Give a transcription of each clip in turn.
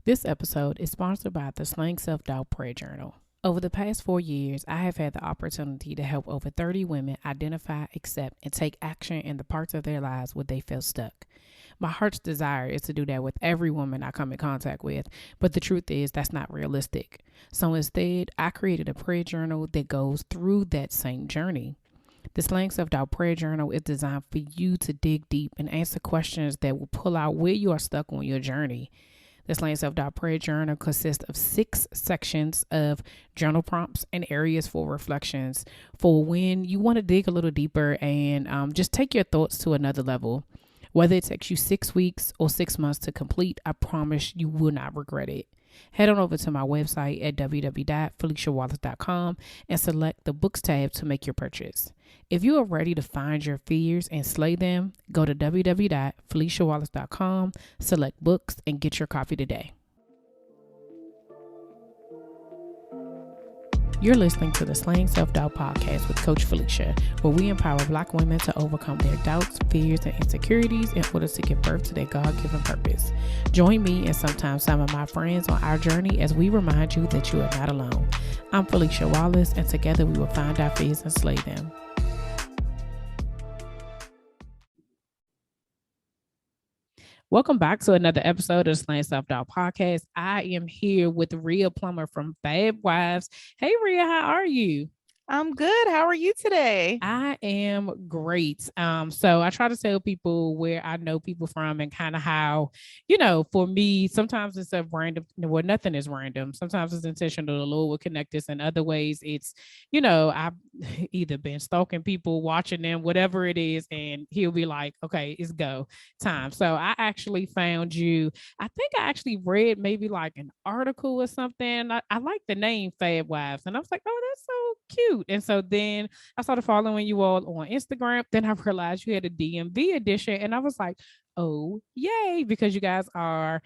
This episode is sponsored by the Slang Self-Doubt Prayer Journal. Over the past 4 years, I have had the opportunity to help over 30 women identify, accept, and take action in the parts of their lives where they feel stuck. My heart's desire is to do that with every woman I come in contact with, but the truth is that's not realistic. So instead, I created a prayer journal that goes through that same journey. The Slang Self-Doubt Prayer Journal is designed for you to dig deep and answer questions that will pull out where you are stuck on your journey. The Slang Self-Doubt Prayer Journal consists of 6 sections of journal prompts and areas for reflections for when you want to dig a little deeper and just take your thoughts to another level. Whether it takes you 6 weeks or 6 months to complete, I promise you will not regret it. Head on over to my website at www.feliciawallace.com and select the books tab to make your purchase. If you are ready to find your fears and slay them, go to www.feliciawallace.com, select books, and get your copy today. You're listening to the Slang Self-Doubt Podcast with Coach Felicia, where we empower Black women to overcome their doubts, fears, and insecurities in order to give birth to their God-given purpose. Join me and sometimes some of my friends on our journey as we remind you that you are not alone. I'm Felicia Wallace, and together we will find our fears and slay them. Welcome back to another episode of the Slang Self-Doubt Podcast. I am here with Rhea Plummer from FabWives. Hey, Rhea, how are you? I'm good. How are you today? I am great. So I try to tell people where I know people from and kind of how, for me, sometimes it's a random, well, nothing is random. Sometimes it's intentional. The Lord will connect us. In other ways, it's, I've either been stalking people, watching them, whatever it is, and he'll be like, okay, it's go time. So I actually found you. I think I actually read maybe like an article or something. I like the name FabWives, and I was like, oh, that's so cute. And so then I started following you all on Instagram. Then I realized you had a DMV edition, and I was like, oh, yay, because you guys are,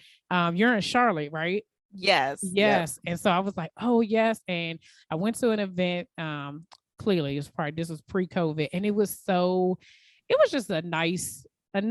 you're in Charlotte, right? Yes. Yes. Yep. And so I was like, oh, yes. And I went to an event. Clearly, this was pre-COVID, and it was just a nice. I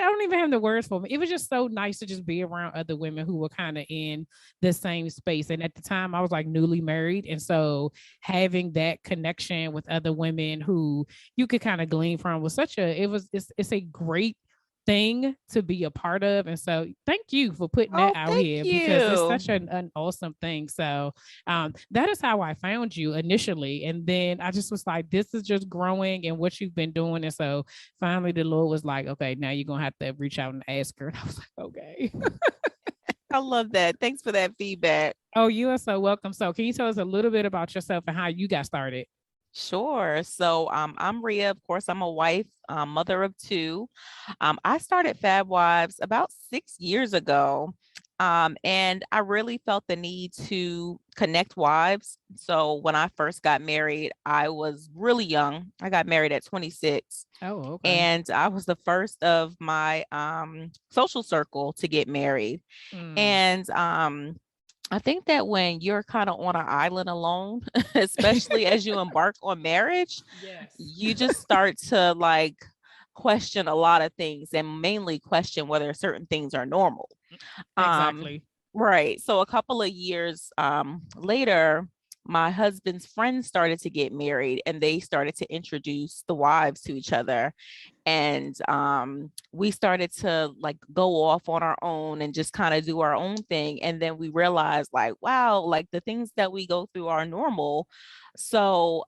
don't even have the words for me. It was just so nice to just be around other women who were kind of in the same space. And at the time I was like newly married. And so having that connection with other women who you could kind of glean from was it's a great thing to be a part of. And so thank you for putting that out here because it's such an awesome thing. So that is how I found you initially. And then I just was like, this is just growing and what you've been doing. And so finally the Lord was like, okay, now you're going to have to reach out and ask her. And I was like, okay. I love that. Thanks for that feedback. Oh, you are so welcome. So can you tell us a little bit about yourself and how you got started? Sure. So I'm Rhea. Of course, I'm a wife, mother of 2. I started FabWives about 6 years ago. And I really felt the need to connect wives. So when I first got married, I was really young. I got married at 26. Oh, okay. And I was the first of my social circle to get married. And I think that when you're kind of on an island alone, especially as you embark on marriage, you just start to like question a lot of things and mainly question whether certain things are normal. Exactly. Right. So a couple of years later, my husband's friends started to get married and they started to introduce the wives to each other. And we started to like go off on our own and just kind of do our own thing. And then we realized like, wow, like the things that we go through are normal. So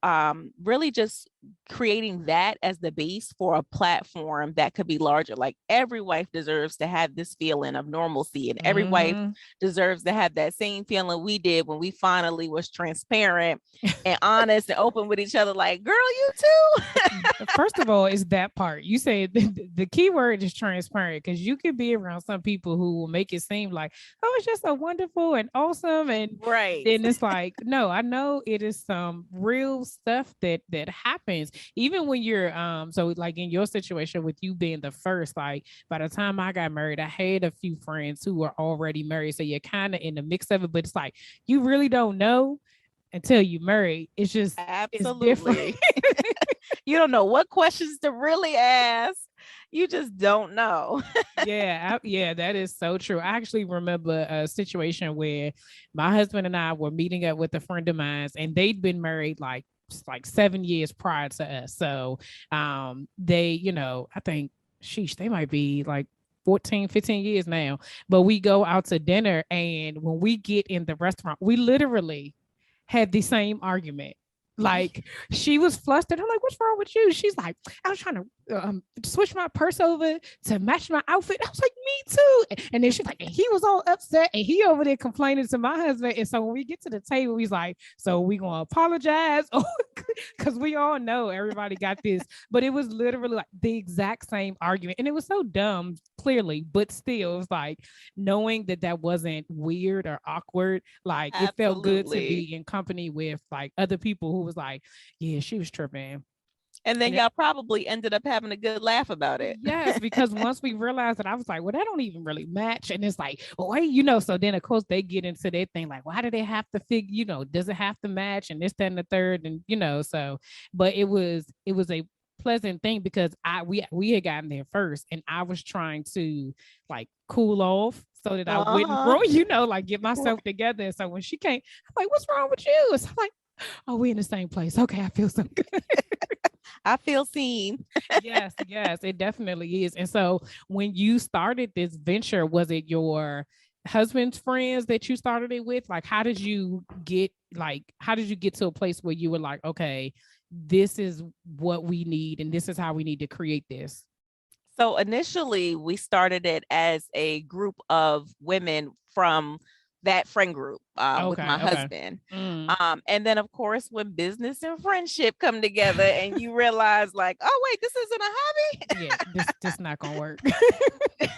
really just creating that as the base for a platform that could be larger. Like every wife deserves to have this feeling of normalcy, and every wife deserves to have that same feeling we did when we finally was transparent and honest and open with each other. Like, girl, you too. First of all, is that part. You say the key word is transparent, because you can be around some people who will make it seem like, oh, it's just so wonderful and awesome. And right. Then it's like, no, I know it is some real stuff that happens even when you're so like in your situation with you being the first. Like by the time I got married, I had a few friends who were already married, so you're kind of in the mix of it, but it's like you really don't know until you marry. It's just absolutely it's you don't know what questions to really ask. You just don't know. Yeah, that is so true. I actually remember a situation where my husband and I were meeting up with a friend of mine, and they'd been married like 7 years prior to us. So they, I think sheesh, they might be like 14, 15 years now. But we go out to dinner, and when we get in the restaurant, we literally had the same argument. Like she was flustered. I'm like, "What's wrong with you?" She's like, "I was trying to switch my purse over to match my outfit." I was like, "Me too." And then she's like, and he was all upset, and he over there complaining to my husband. And so when we get to the table, he's like, "So we gonna apologize?" Because we all know everybody got this, but it was literally like the exact same argument, and it was so dumb, clearly, but still, it was like knowing that that wasn't weird or awkward. Like it felt good to Absolutely. be in company with like other people who was like, "Yeah, she was tripping." And then And y'all probably ended up having a good laugh about it. yes, because once we realized that, I was like, well, that don't even really match. And it's like, oh, wait, so then of course they get into their thing, like, why do they have to figure, does it have to match and this, that, and the third? And so but it was a pleasant thing because we had gotten there first and I was trying to like cool off so that I wouldn't Uh-huh. like get myself together. And so when she came, I'm like, what's wrong with you? So I'm like, oh, we in the same place. Okay, I feel so good. I feel seen. Yes, it definitely is. And so when you started this venture, was it your husband's friends that you started it with? Like how did you get to a place where you were like, okay, this is what we need and this is how we need to create this? So initially, we started it as a group of women from that friend group with my Okay. husband. Mm, And then, of course, when business and friendship come together and you realize, like, oh, wait, this isn't a yeah, this not gonna work. hobby.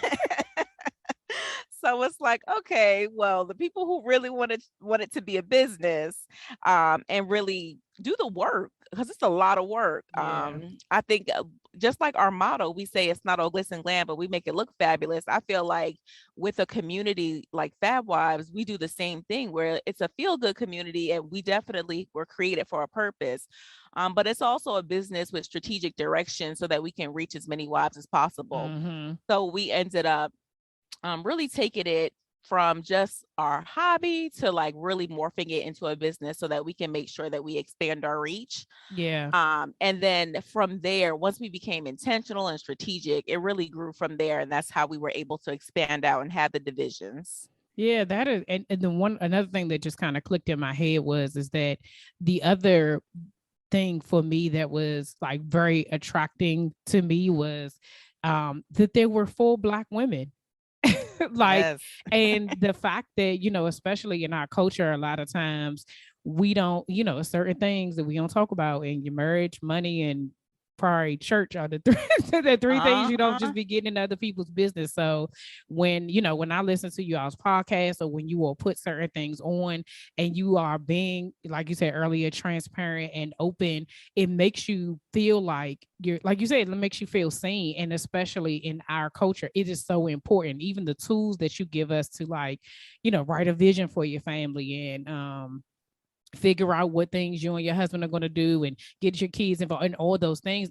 So it's like, okay, well, the people who really want it to be a business and really do the work, because it's a lot of work. Yeah. I think just like our motto, we say it's not all glitz and glam, but we make it look fabulous. I feel like with a community like FabWives, we do the same thing where it's a feel good community and we definitely were created for a purpose. But it's also a business with strategic direction so that we can reach as many wives as possible. Mm-hmm. So we ended up really taking it from just our hobby to like really morphing it into a business so that we can make sure that we expand our reach. Yeah. And then from there, once we became intentional and strategic, it really grew from there. And that's how we were able to expand out and have the divisions. Yeah, that is, and the another thing that just kind of clicked in my head is that the other thing for me that was like very attracting to me was that there were full black women. Like, Yes. and the fact that, especially in our culture, a lot of times we don't, certain things that we don't talk about in your marriage, money, and probably church are the the three things you don't just Uh-huh. be getting in other people's business. So when I listen to y'all's podcast or when you will put certain things on and you are being, like you said earlier, transparent and open, it makes you feel like you're, like you said, it makes you feel seen. And especially in our culture, it is so important. Even the tools that you give us to like, write a vision for your family and figure out what things you and your husband are going to do and get your kids involved and all those things.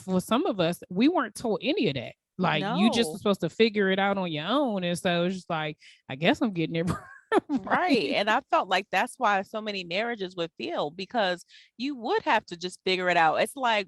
For some of us, we weren't told any of that. Like you just were No. supposed to figure it out on your own. And so it's just like, I guess I'm getting it Right. right. And I felt like that's why so many marriages would fail because you would have to just figure it out. It's like,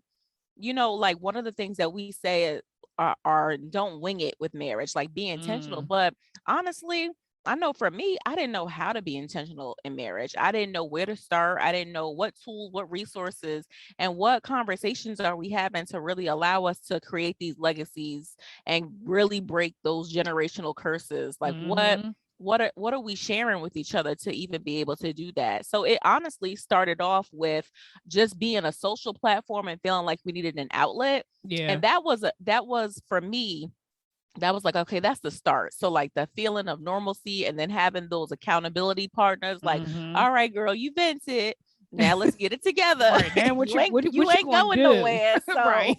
like one of the things that we say are don't wing it with marriage, like be intentional. Mm, But honestly, I know for me, I didn't know how to be intentional in marriage. I didn't know where to start. I didn't know what tools, what resources, and what conversations are we having to really allow us to create these legacies and really break those generational curses. Like mm-hmm. what are we sharing with each other to even be able to do that? So it honestly started off with just being a social platform and feeling like we needed an outlet. Yeah. And that was for me, that was like, okay, that's the start. So like the feeling of normalcy and then having those accountability partners like, Mm-hmm. all right, girl, you vented. Now let's get it together. Right now, what you you ain't what you what you ain't gonna going do? nowhere. So Right.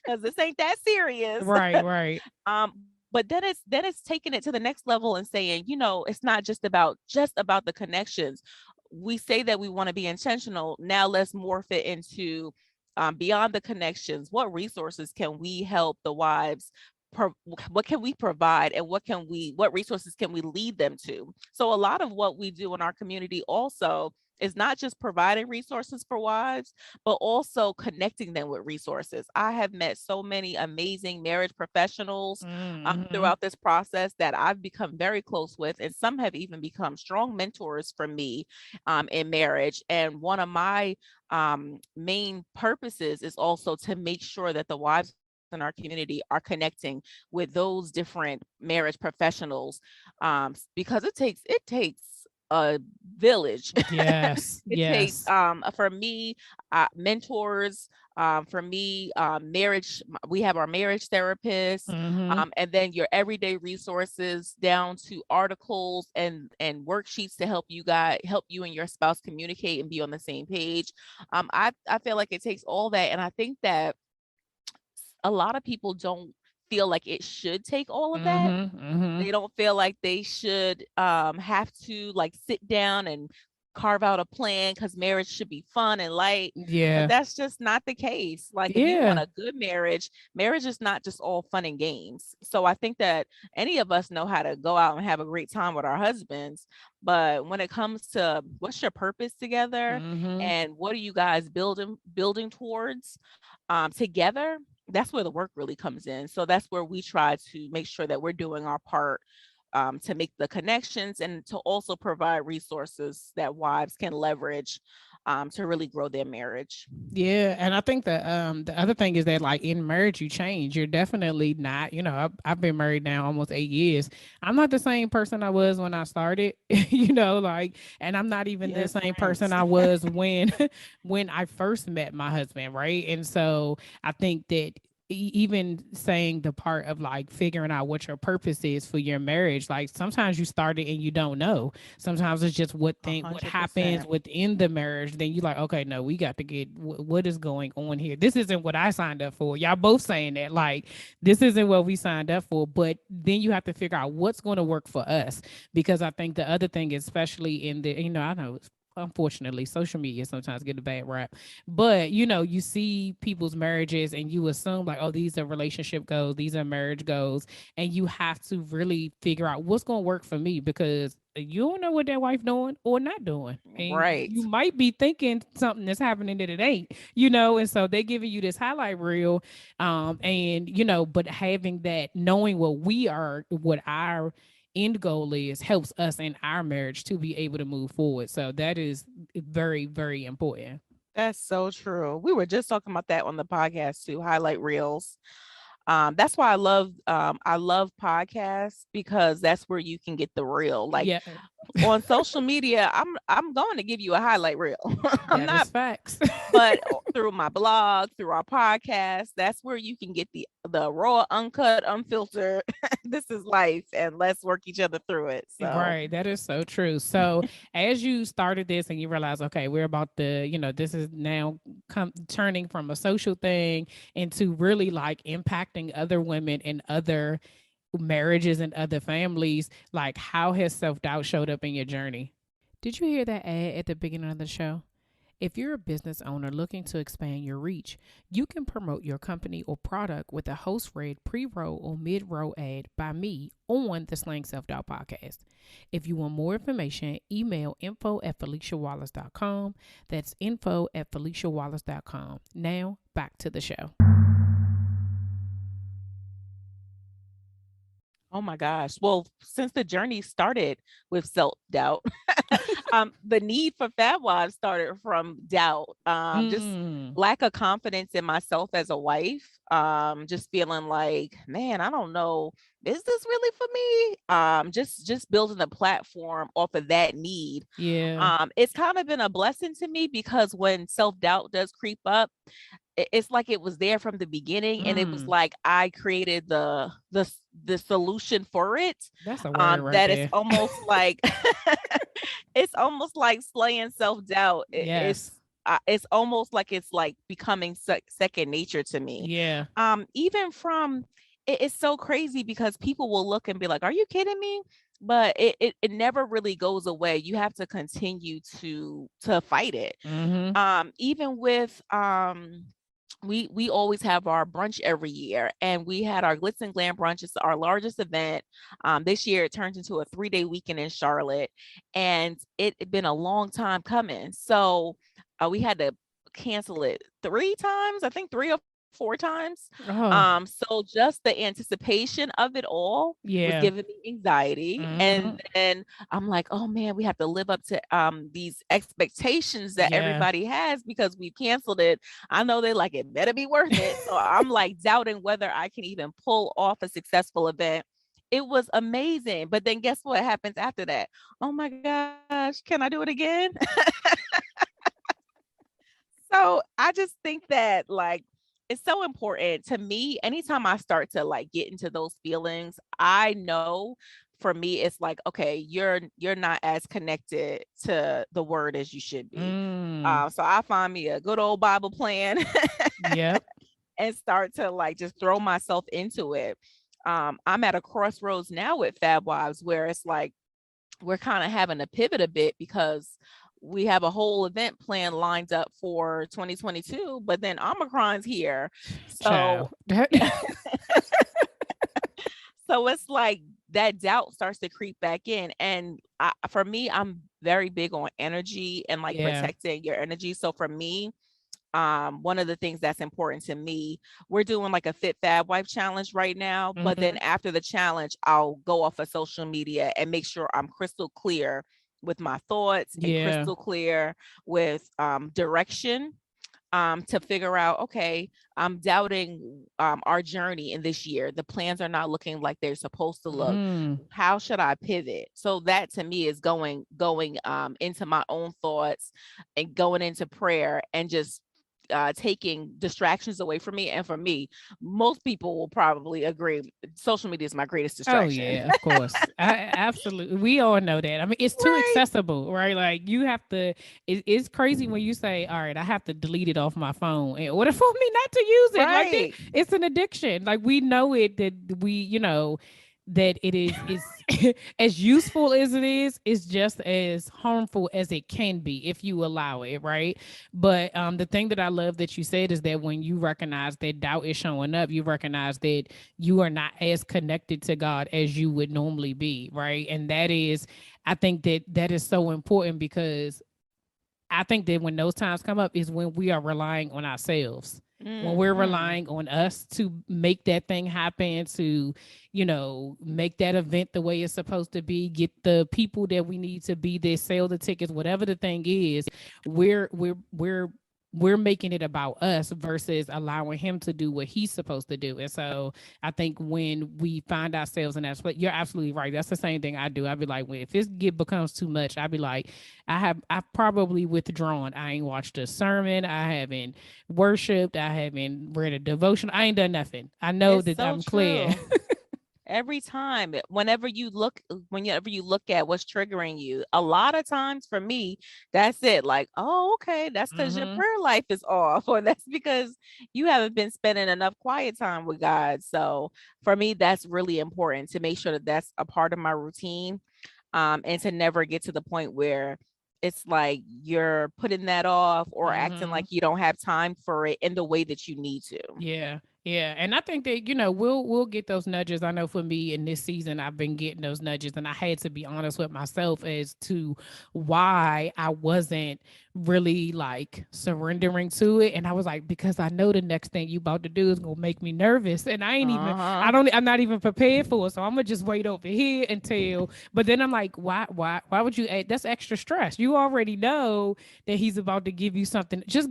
because this ain't that serious. Right. But then it's taking it to the next level and saying, it's not just about the connections. We say that we want to be intentional. Now let's morph it into beyond the connections, what resources can we help the wives, what can we provide, and what resources can we lead them to? So a lot of what we do in our community also is not just providing resources for wives, but also connecting them with resources. I have met so many amazing marriage professionals Mm-hmm. throughout this process that I've become very close with, and some have even become strong mentors for me in marriage. And one of my main purposes is also to make sure that the wives in our community are connecting with those different marriage professionals, because it takes a village. Yes, It takes yes. for me mentors, for me marriage, we have our marriage therapists, Mm-hmm. and then your everyday resources down to articles and worksheets to help you and your spouse communicate and be on the same page. I feel like it takes all that, and I think that a lot of people don't feel like it should take all of that. Mm-hmm. Mm-hmm. They don't feel like they should have to like sit down and carve out a plan because marriage should be fun and light. But Yeah. that's just not the case. Like if you want Yeah. a good marriage, marriage is not just all fun and games. So I think that any of us know how to go out and have a great time with our husbands. But when it comes to what's your purpose together Mm-hmm. and what are you guys building towards together, that's where the work really comes in. So that's where we try to make sure that we're doing our part to make the connections and to also provide resources that wives can leverage to really grow their marriage. Yeah, and I think the other thing is that like in marriage you change. You're definitely not, I've been married now almost 8 years. I'm not the same person I was when I started, like, and I'm not even the Yes, same person friends. I was when when I first met my husband, right? And so I think that even saying the part of like figuring out what your purpose is for your marriage, like sometimes you start it and you don't know. Sometimes it's just A what hundred happens percent. within the marriage. Then you like, okay, no, we got to get what is going on here. This isn't what I signed up for. Y'all both saying that like this isn't what we signed up for. But then you have to figure out what's going to work for us, because I think the other thing, especially in the, I know unfortunately social media sometimes get a bad rap, but you see people's marriages and you assume like, oh, these are relationship goals, these are marriage goals, and you have to really figure out what's going to work for me, because you don't know what that wife doing or not doing, and Right. you might be thinking something that's happening that it ain't, and so they giving you this highlight reel, and but having that, knowing what our end goal is, helps us in our marriage to be able to move forward. So that is very, very important. That's so true. We were just talking about that on the podcast too, highlight reels. That's why I love podcasts because that's where you can get the real. Like Yeah, on social media, I'm going to give you a highlight reel. I'm that not, is facts. but through my blog, through our podcast, that's where you can get the raw, uncut, unfiltered. This is life, and let's work each other through it. So, Right, that is so true. So, as you started this and you realize, okay, we're about to, this is now turning from a social thing into really like impacting other women and other marriages and other families, like how has self doubt showed up in your journey? Did you hear that ad at the beginning of the show? If you're a business owner looking to expand your reach, you can promote your company or product with a host read pre roll or mid roll ad by me on the Slang Self Doubt podcast. If you want more information, email info@FeliciaWallace.com. That's info@FeliciaWallace.com. Now, back to the show. oh my gosh. Well, since the journey started with self doubt, the need for FabWives started from doubt, just Mm, lack of confidence in myself as a wife, just feeling like, man, I don't know, is this really for me? Just building a platform off of that need. yeah. It's kind of been a blessing to me because when self doubt does creep up, it's like it was there from the beginning, and it was Mm, like I created the solution for it. that's a word right That it's there. almost like it's almost like slaying self-doubt. Yes. It's almost like it's like becoming second nature to me. Yeah. Even from it's so crazy because people will look and be like, are you kidding me? But it never really goes away. You have to continue to fight it. Mm-hmm. Even with we always have our brunch every year, and we had our glitz and glam brunch. It's our largest event. This year it turned into a 3-day weekend in Charlotte, and it had been a long time coming. So we had to cancel it 3 times, I think 3 or 4 times. Oh, So just the anticipation of it all was yeah. giving me anxiety, and Hmm. then I'm like, oh man, we have to live up to these expectations that Yeah. everybody has because we've canceled it. I know they like it better be worth it. So I'm like doubting whether I can even pull off a successful event. It was amazing. But then guess what happens after that? Oh my gosh, can I do it again? So I just think that like it's so important to me. Anytime I start to like get into those feelings, I know for me it's like, okay, you're not as connected to the word as you should be. Mm. So I find me a good old Bible plan Yep. and start to like just throw myself into it. I'm at a crossroads now with FabWives where it's like we're kind of having to pivot a bit because we have a whole event plan lined up for 2022, but then Omicron's here. So Child. so it's like that doubt starts to creep back in. And for me, I'm very big on energy and like Yeah. protecting your energy. So for me, one of the things that's important to me, we're doing like a Fit Fab Wife challenge right now, but then Hmm. after the challenge I'll go off of social media and make sure I'm crystal clear with my thoughts and Yeah. crystal clear with direction, to figure out, okay, I'm doubting our journey in this year. The plans are not looking like they're supposed to look. Mm. How should I pivot? So that to me is going into my own thoughts and going into prayer and just taking distractions away from me. And for me, most people will probably agree, social media is my greatest Oh distraction. yeah, of course. Absolutely. We all know that. I mean, it's too Right. accessible, right? Like you have to. It's crazy when you say, "All right, I have to delete it off my phone in order for me not to use it." Like that, Right. it's an addiction. Like we know it that that it is as useful as it is. It's just as harmful as it can be if you allow it, right? But the thing that I love that you said is that when you recognize that doubt is showing up, you recognize that you are not as connected to God as you would normally be, right? And that is, I think that is so important because I think that when those times come up is when we are relying on ourselves. When we're Hmm. relying on us to make that thing happen, to, make that event the way it's supposed to be, get the people that we need to be there, sell the tickets, whatever the thing is, we're making it about us versus allowing him to do what he's supposed to do. And so I think when we find ourselves in that split, you're absolutely right. That's the same thing I do. I'd be like, well, if becomes too much, I'd be like, I've probably withdrawn. I ain't watched a sermon. I haven't worshipped. I haven't read a devotion. I ain't done nothing. I know It's that so I'm clear. true. Every time, whenever you look at what's triggering you, a lot of times for me, that's it. Like, oh, okay, that's because your Mm-hmm. prayer life is off, or that's because you haven't been spending enough quiet time with God. So for me, that's really important to make sure that that's a part of my routine, and to never get to the point where it's like you're putting that off or acting Mm-hmm. like you don't have time for it in the way that you need to. Yeah, yeah, and I think that we'll get those nudges. I know for me in this season, I've been getting those nudges, and I had to be honest with myself as to why I wasn't really like surrendering to it. And I was like, because I know the next thing you about to do is gonna make me nervous, and Uh-huh. I'm not even prepared for it. So I'm gonna just wait over here until. But then I'm like, why would you? That's extra stress. You already know that he's about to give you something. Just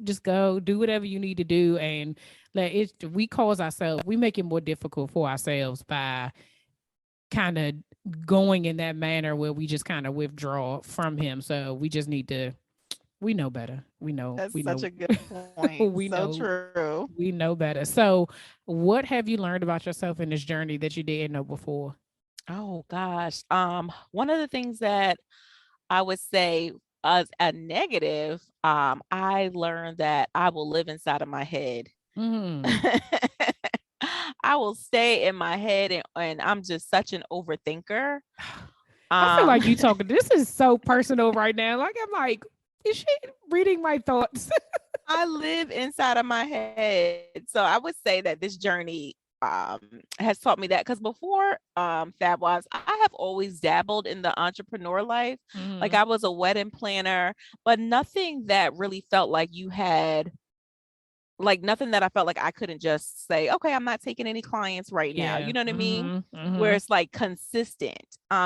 just go, do whatever you need to do, and let it. We make it more difficult for ourselves by kind of going in that manner where we just kind of withdraw from him. So we just need to. We know better. That's such a good point. We So know. true. We know better. So, what have you learned about yourself in this journey that you didn't know before? Oh gosh. One of the things that I would say as a negative, I learned that I will live inside of my head. Mm. I will stay in my head, and I'm just such an overthinker. I feel Um, like you talking. This is so personal right now. Like I'm like, Is she reading my thoughts? I live inside of my head. So I would say that this journey has taught me that, because before FabWives, I have always dabbled in the entrepreneur life. Like, Mm-hmm. I was a wedding planner, but nothing that really felt like you had, like, nothing that I felt like I couldn't just say, okay, I'm not taking any clients right now. Yeah. You know what I mean? Mm-hmm. Where Mm-hmm. it's like consistent.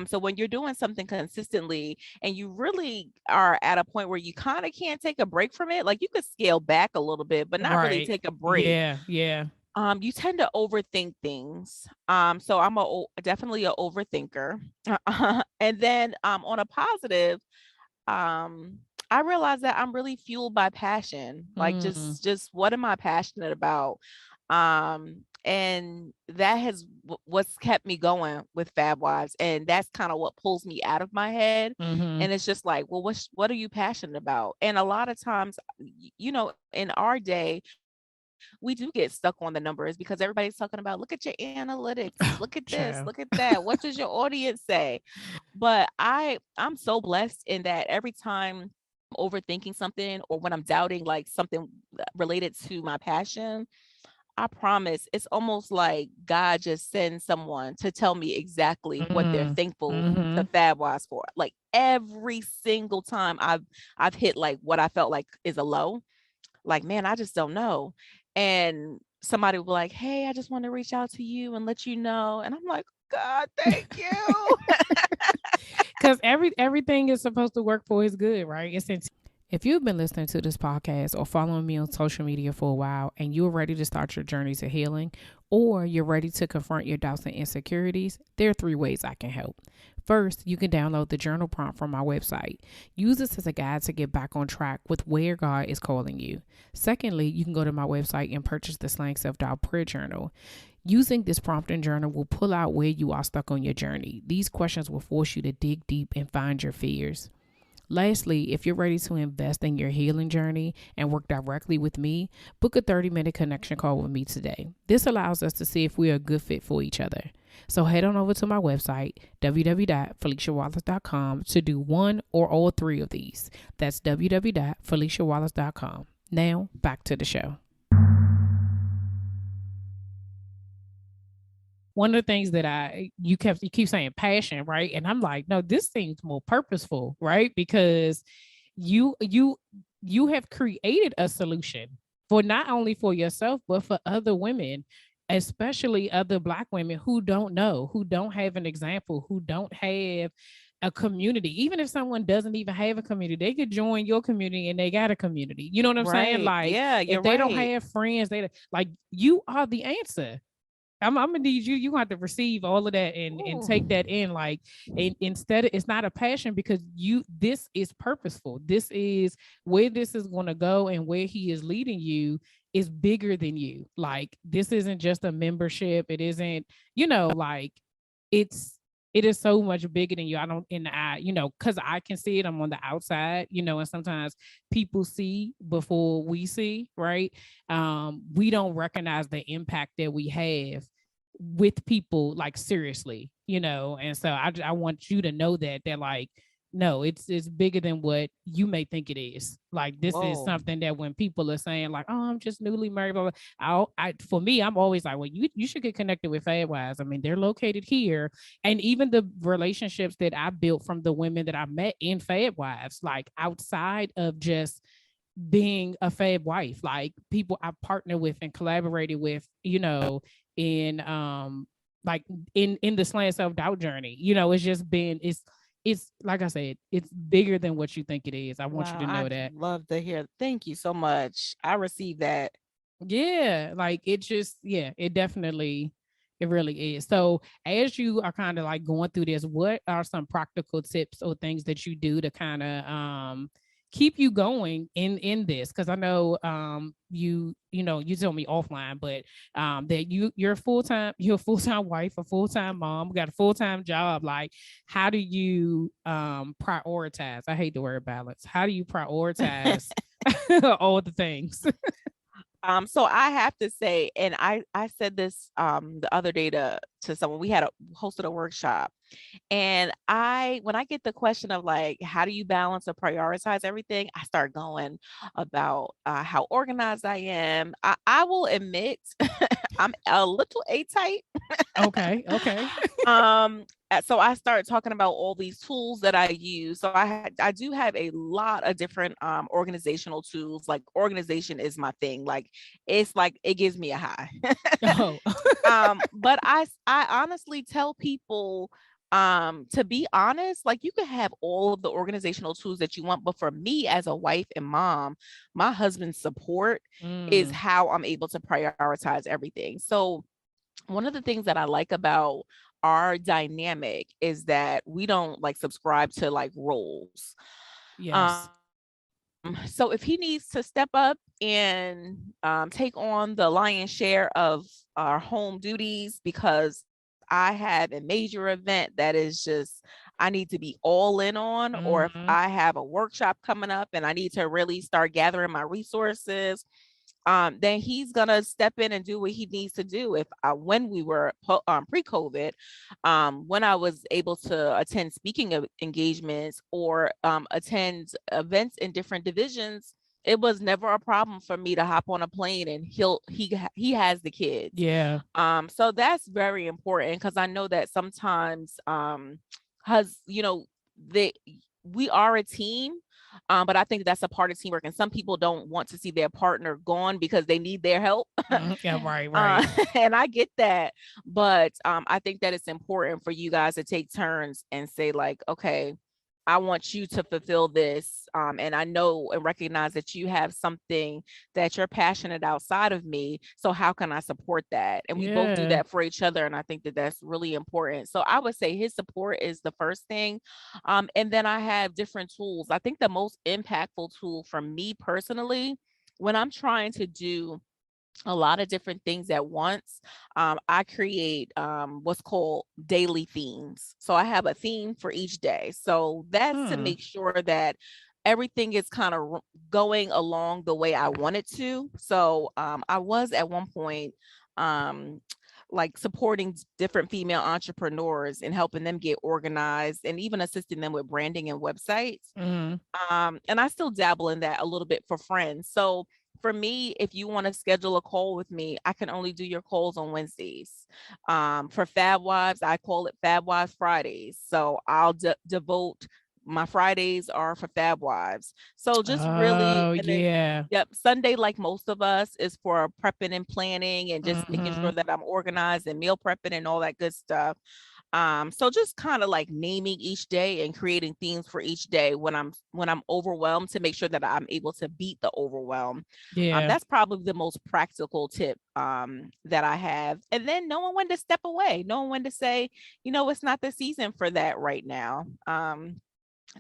So when you're doing something consistently and you really are at a point where you kind of can't take a break from it, like, you could scale back a little bit, but not really Right. take a break. Yeah. Yeah. You tend to overthink things. So I'm definitely a overthinker. And then on a positive, um I realized that I'm really fueled by passion. Like, Mm. just what am I passionate about? And that has what's kept me going with FabWives, and that's kind of what pulls me out of my head. Mm-hmm. And it's just like, well, what are you passionate about? And a lot of times, in our day, we do get stuck on the numbers because everybody's talking about, look at your analytics, look at this, look at Child. that, what does your audience say? But I'm so blessed in that every time I'm overthinking something, or when I'm doubting like something related to my passion, I promise it's almost like God just sends someone to tell me exactly what they're Mm. thankful to Mm-hmm. FabWise for. Like, every single time I've hit like what I felt like is a low, like, man, I just don't know. And somebody will be like, hey, I just want to reach out to you and let you know. And I'm like, God, thank you. Because everything is supposed to work for his good, right? It's if you've been listening to this podcast or following me on social media for a while and you're ready to start your journey to healing, or you're ready to confront your doubts and insecurities, there are 3 ways I can help. First, you can download the journal prompt from my website. Use this as a guide to get back on track with where God is calling you. Secondly, you can go to my website and purchase the Slang Self Doubt Prayer Journal. Using this prompt and journal will pull out where you are stuck on your journey. These questions will force you to dig deep and find your fears. Lastly, if you're ready to invest in your healing journey and work directly with me, book a 30-minute connection call with me today. This allows us to see if we are a good fit for each other. So head on over to my website, www.feliciawallace.com, to do one or all 3 of these. That's www.feliciawallace.com. Now, back to the show. One of the things that you keep saying passion, right? And I'm like, no, this seems more purposeful, right? Because you you you have created a solution for not only for yourself but for other women, especially other Black women who don't know, who don't have an example, who don't have a community. Even if someone doesn't even have a community, they could join your community and they got a community. You know what I'm saying? Right. Like, Yeah, if you're they don't right. have friends, they like, you are the answer. I'm gonna need you. You gonna have to receive all of that and Ooh. take that in. Like, instead, it's not a passion because this is purposeful. This is where this is gonna go, and where he is leading you is bigger than you. Like, this isn't just a membership. It isn't, like, it's it is so much bigger than you. I don't in the eye, because I can see it. I'm on the outside, and sometimes people see before we see, right? We don't recognize the impact that we have with people, like, seriously, and so I want you to know that like, no, it's bigger than what you may think it is. Like, this is Whoa. something that when people are saying like, oh, I'm just newly married, blah, blah, for me, I'm always like, well, you should get connected with FabWives. I mean, they're located here. And even the relationships that I built from the women that I met in FabWives, like, outside of just being a Fab wife, like, people I partner with and collaborated with, in like in the Slant Self Doubt journey. It's just been it's like I said, it's bigger than what you think it is. I want you Wow. to know I'd that. love to hear. Thank you so much. I received that. Yeah, like, it just, yeah, it definitely, it really is. So as you are kind of like going through this, what are some practical tips or things that you do to kind of keep you going in this? Because I know you told me offline, but that you're a full-time wife, a full-time mom, got a full-time job. Like, how do you prioritize? I hate the word balance. How do you prioritize all the things? So I have to say, and I said this the other day to to someone. We had hosted a workshop, and when I get the question of like, how do you balance or prioritize everything? I start going about how organized I am. I will admit I'm a little A-type. Okay. So I started talking about all these tools that I use. So I do have a lot of different organizational tools. Like organization is my thing. Like it's like it gives me a high. Oh. But I honestly tell people to be honest, like you can have all of the organizational tools that you want, but for me as a wife and mom, my husband's support is Mm, how I'm able to prioritize everything. So one of the things that I like about our dynamic is that we don't like subscribe to like roles. yes. Um, so if he needs to step up and take on the lion's share of our home duties because I have a major event that is just I need to be all in on, or if Hmm. I have a workshop coming up and I need to really start gathering my resources, then he's gonna step in and do what he needs to do. If when we were pre-COVID, when I was able to attend speaking engagements or attend events in different divisions, it was never a problem for me to hop on a plane and he has the kids. Yeah. So that's very important because I know that sometimes has they we are a team, but I think that's a part of teamwork. And some people don't want to see their partner gone because they need their help. Mhm. Yeah, right. And I get that. But I think that it's important for you guys to take turns and say, like, okay, I want you to fulfill this. And I know and recognize that you have something that you're passionate outside of me. So how can I support that? And we both do Yeah. that for each other. And I think that that's really important. So I would say his support is the first thing. And then I have different tools. I think the most impactful tool for me personally, when I'm trying to do a lot of different things at once, I create what's called daily themes. So I have a theme for each day. So that's to Hmm. make sure that everything is kind of going along the way I want it to. So I was at one point um, like supporting different female entrepreneurs and helping them get organized and even assisting them with branding and websites. Hmm. And I still dabble in that a little bit for friends. So for me, if you want to schedule a call with me, I can only do your calls on Wednesdays. For FabWives, I call it FabWives Fridays. So I'll devote my Fridays are for FabWives. So just really, Oh, and then yeah. yep, Sunday, like most of us, is for prepping and planning and just making sure Hmm. that I'm organized and meal prepping and all that good stuff. So just kind of like naming each day and creating themes for each day when I'm overwhelmed to make sure that I'm able to beat the overwhelm. Yeah. That's probably the most practical tip that I have. And then knowing when to step away, knowing when to say, it's not the season for that right now.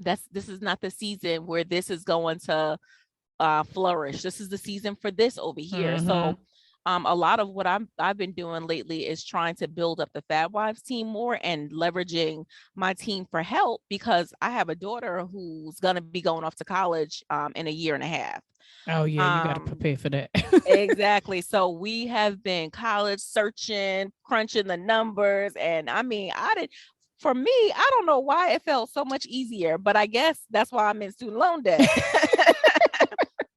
This is not the season where this is going to flourish. This is the season for this over here. Hmm. So a lot of what I've been doing lately is trying to build up the Fab Wives team more and leveraging my team for help because I have a daughter who's gonna be going off to college in a year and a half. Oh, yeah. You got to Um, prepare for that. exactly. So we have been college searching, crunching the numbers, and I mean, I did. For me, I don't know why it felt so much easier, but I guess that's why I'm in student loan debt.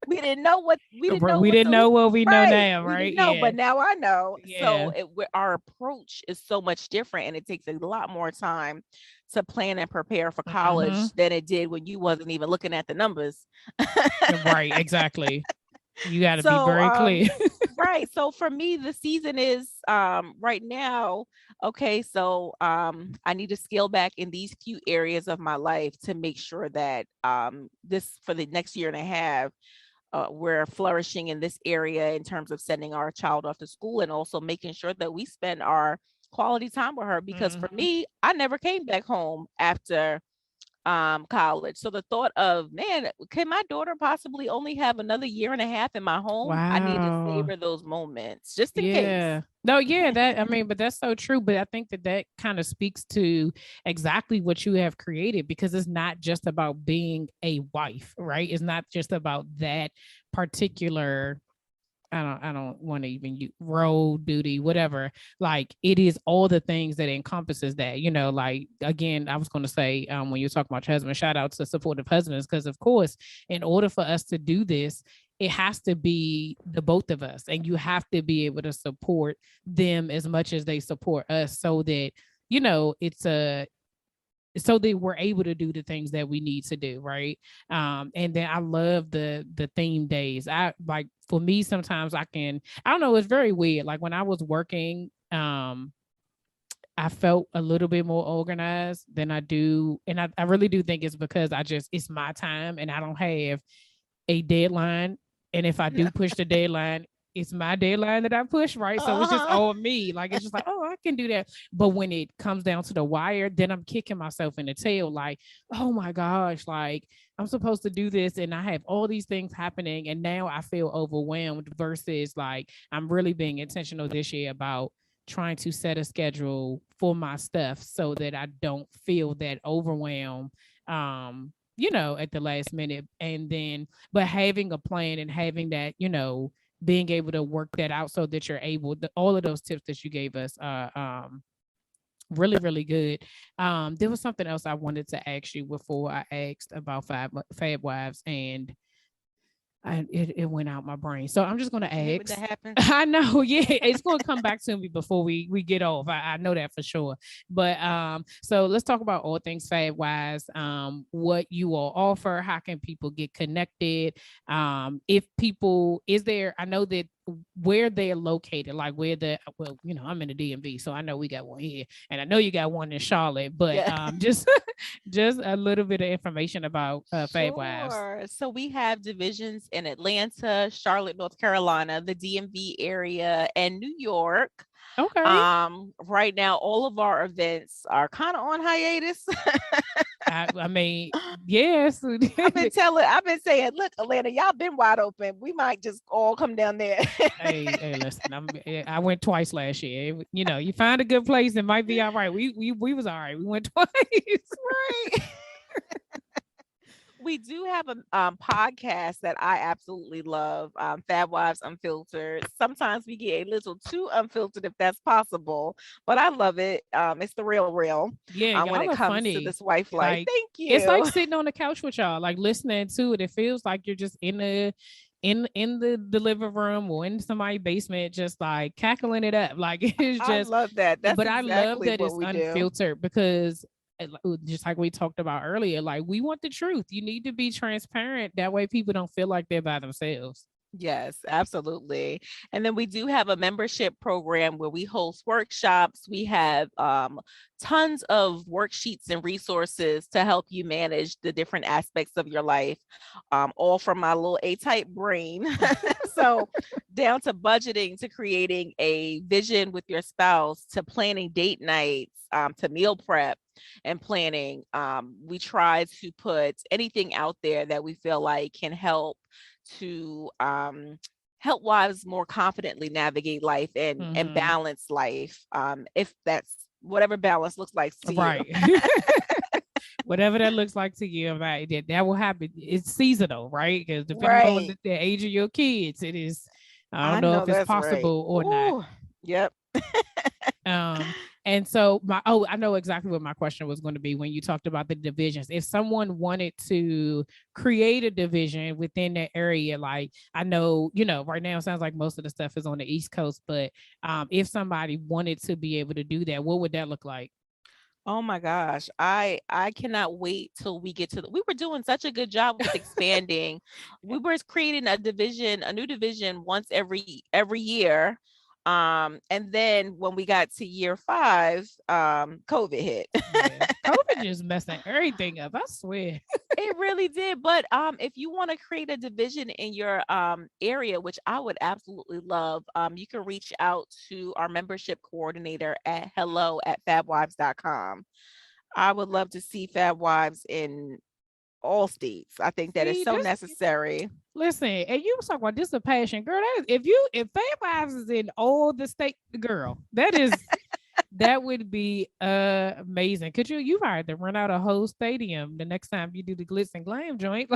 We didn't know We what didn't to know what we know right. now, We right? didn't know, Yeah. but now I know. Yeah. So our approach is so much different and it takes a lot more time to plan and prepare for Hmm. college than it did when you wasn't even looking at the numbers. Right. Exactly. You got to be So very clear. right. So for me the season is right now, okay, so I need to scale back in these few areas of my life to make sure that this for the next year and a half we're flourishing in this area in terms of sending our child off to school and also making sure that we spend our quality time with her because for Hmm. me I never came back home after college. So the thought of, man, can my daughter possibly only have another year and a half in my home? I need to Wow. savor those moments just in case. Yeah. No, yeah, that I mean, but that's so true. But I think that that kind of speaks to exactly what you have created because it's not just about being a wife, right? It's not just about that particular I don't want to even use road duty, whatever. Like it is all the things that encompasses that, like again, I was going to say, when you're talking about your husband, shout out to supportive husbands. Cause of course, in order for us to do this, it has to be the both of us, and you have to be able to support them as much as they support us, so that, it's a, so that we're able to do the things that we need to do, right? And then I love the theme days. I like, for me, sometimes I don't know, it's very weird. Like when I was working, I felt a little bit more organized than I do. And I really do think it's because it's my time and I don't have a deadline. And if I do push the deadline, it's my deadline that I push, right? So it's just Uh-huh. all me. Like it's just like, oh, I can do that. But when it comes down to the wire, then I'm kicking myself in the tail, like, oh my gosh, like I'm supposed to do this and I have all these things happening. And now I feel overwhelmed versus like I'm really being intentional this year about trying to set a schedule for my stuff so that I don't feel that overwhelm. At the last minute. And then, but having a plan and having that, being able to work that out so that you're able to, all of those tips that you gave us, really, really good. There was something else I wanted to ask you before I asked about Fab Wives, and it went out my brain. So I'm just gonna I hate when ask. that happens. I know, yeah, it's gonna come back to me before we get off. I know that for sure. But so let's talk about all things Fab Wise. What you all offer, how can people get connected? If people is there, I know that where they're located, like where the well, I'm in the DMV, so I know we got one here, and I know you got one in Charlotte. But Yeah. just just a little bit of information about Fab Wives. Sure. So we have divisions in Atlanta, Charlotte, North Carolina, the DMV area, and New York. Okay. Right now, all of our events are kind of on hiatus. I mean, yes. I've been saying, look, Atlanta, y'all been wide open. We might just all come down there. Hey, listen, I went twice last year. You find a good place, it might be all right. We was all right. We went twice. Right. We do have a podcast that I absolutely love, Fab Wives Unfiltered. Sometimes we get a little too unfiltered if that's possible, but I love it. It's the real Yeah, when y'all it are comes to funny. this wife life. Like Thank it's like you. sitting on the couch with y'all, like listening to it. It feels like you're just in the living room or in somebody's basement, just like cackling it up. Like it's I just, love that. That's but I love exactly that what it's we do. unfiltered because just like we talked about earlier, like we want the truth. You need to be transparent. That way people don't feel like they're by themselves. Yes, absolutely. And then we do have a membership program where we host workshops. We have tons of worksheets and resources to help you manage the different aspects of your life, all from my little A-type brain. So, down to budgeting, to creating a vision with your spouse, to planning date nights, to meal prep and planning. We try to put anything out there that we feel like can help to help wives more confidently navigate life and Mm-hmm. balance life, if that's whatever balance looks like to you. Right. Whatever that looks like to you, right? That will happen. It's seasonal, right? Because depending on Right. the age of your kids, it is. I don't I know know if it's that's right. possible or not. Ooh, yep. Um, and so I know exactly what my question was going to be when you talked about the divisions. If someone wanted to create a division within that area, like I know, right now it sounds like most of the stuff is on the East Coast, but if somebody wanted to be able to do that, what would that look like? Oh my gosh. I cannot wait till we get to we were doing such a good job with expanding. We were creating a new division once every year. And then when we got to year 5, COVID hit. Yeah, COVID just messing everything up. I swear. It really did. But if you want to create a division in your area, which I would absolutely love, you can reach out to our membership coordinator at hello@fabwives.com. I would love to see Fab Wives in all states. I think that is See, so this necessary. listen, and you was talking about this is a passion, girl. That is, if FabWives is in all the state, girl, that would be amazing. Could you might have to run out a whole stadium the next time you do the glitz and glam joint?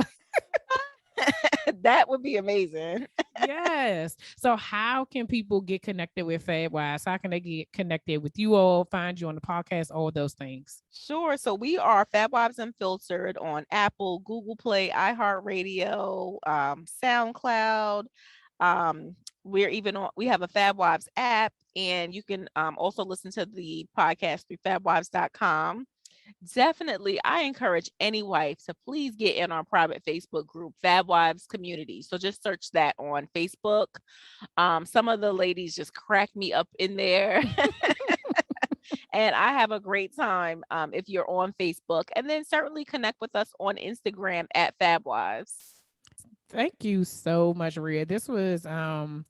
That would be amazing. Yes. So how can people get connected with FabWives? How can they get connected with you all, find you on the podcast, all those things? Sure. So we are FabWives Unfiltered on Apple, Google Play, iHeartRadio, SoundCloud. Um, we have a FabWives app, and you can also listen to the podcast through FabWives.com. Definitely, I encourage any wife to please get in our private Facebook group, FabWives Community. So just search that on Facebook. Some of the ladies just crack me up in there. And I have a great time if you're on Facebook. And then certainly connect with us on Instagram at FabWives. Thank you so much, Rhea. This was I'm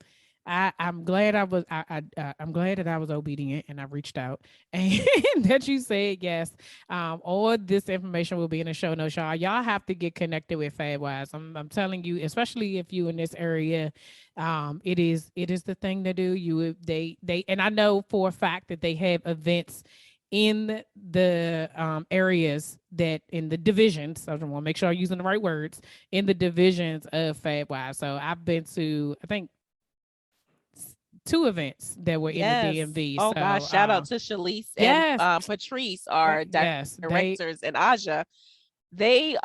glad I'm glad that I was obedient and I reached out and that you said yes. All this information will be in the show notes, y'all. Y'all have to get connected with FabWives. I'm telling you, especially if you in this area, it is the thing to do. They and I know for a fact that they have events in the areas that in the divisions. I want to make sure I'm using the right words in the divisions of FabWives. So I've been to I think 2 events that were in the Yes. DMV. Oh So gosh, shout out to Shalise yes, and Patrice, our yes, directors, and Aja. They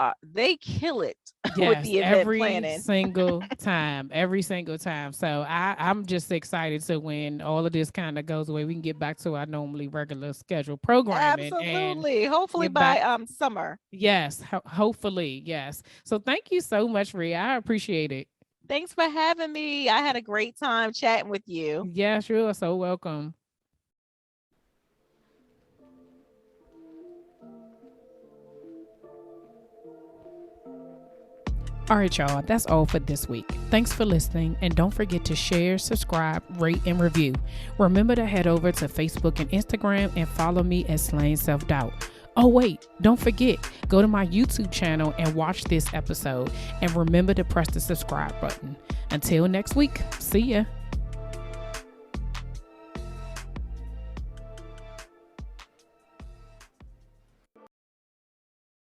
kill it with yes, the event every planning. single time, every single time. So I'm just excited to when all of this kind of goes away, we can get back to our normally regular scheduled programming and Absolutely. Hopefully get back. by summer. Yes, hopefully, yes. So thank you so much, Rhea. I appreciate it. Thanks for having me. I had a great time chatting with you. Yes, you are so welcome. All right, y'all, that's all for this week. Thanks for listening, and don't forget to share, subscribe, rate, and review. Remember to head over to Facebook and Instagram and follow me at Slaying Self Doubt. Oh, wait, don't forget, go to my YouTube channel and watch this episode, and remember to press the subscribe button. Until next week, see ya.